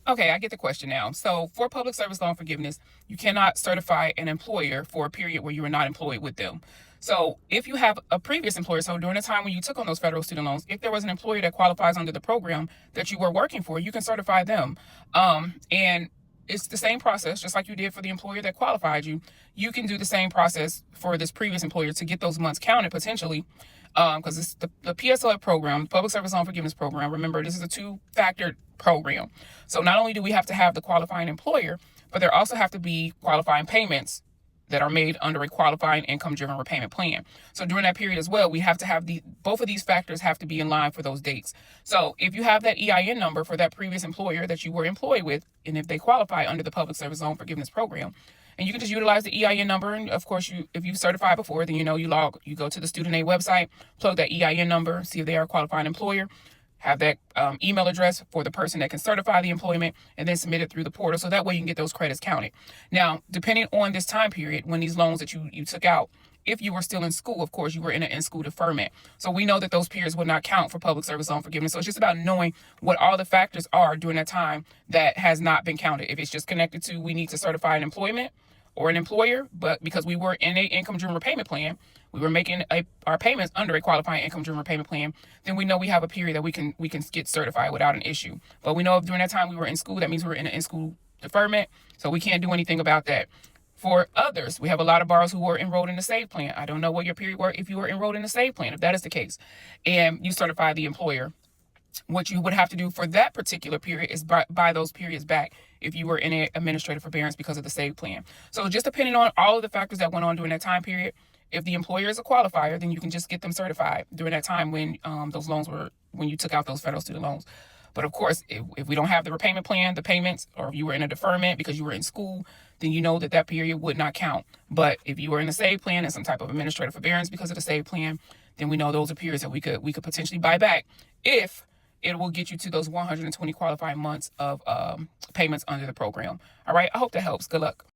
Okay, I get the question now. So for public service loan forgiveness, you cannot certify an employer for a period where you were not employed with them. So if you have a previous employer, so during the time when you took on those federal student loans, if there was an employer that qualifies under the program that you were working for, you can certify them. And it's the same process, just like you did for the employer that qualified you. You can do the same process for this previous employer to get those months counted potentially, because it's the PSLF program, Public Service Loan Forgiveness Program. Remember, this is a two-factor program. So not only do we have to have the qualifying employer, but there also have to be qualifying payments that are made under a qualifying income-driven repayment plan. So during that period as well, we have to have both of these factors have to be in line for those dates. So if you have that EIN number for that previous employer that you were employed with, and if they qualify under the Public Service Loan Forgiveness Program, and you can just utilize the EIN number. And of course, if you've certified before, then you go to the student aid website, plug that EIN number, see if they are a qualifying employer, have that email address for the person that can certify the employment, and then submit it through the portal. So that way you can get those credits counted. Now, depending on this time period, when these loans that you took out, if you were still in school, of course, you were in an in-school deferment. So we know that those periods would not count for public service loan forgiveness. So it's just about knowing what all the factors are during that time that has not been counted. If it's just connected to we need to certify an employment or an employer, but because we were in a income-driven repayment plan, we were making our payments under a qualifying income-driven repayment plan, then we know we have a period that we can get certified without an issue. But we know if during that time we were in school, that means we were in an in-school deferment, so we can't do anything about that. For others, we have a lot of borrowers who were enrolled in the SAVE plan. I don't know what your period were if you were enrolled in the SAVE plan, if that is the case, and you certify the employer. What you would have to do for that particular period is buy those periods back if you were in an administrative forbearance because of the SAVE plan. So just depending on all of the factors that went on during that time period, if the employer is a qualifier, then you can just get them certified during that time when those loans were, when you took out those federal student loans. But of course, if we don't have the repayment plan, the payments, or if you were in a deferment because you were in school, then you know that period would not count. But if you were in a SAVE plan and some type of administrative forbearance because of the SAVE plan, then we know those are periods that we could potentially buy back if it will get you to those 120 qualifying months of payments under the program. All right. I hope that helps. Good luck.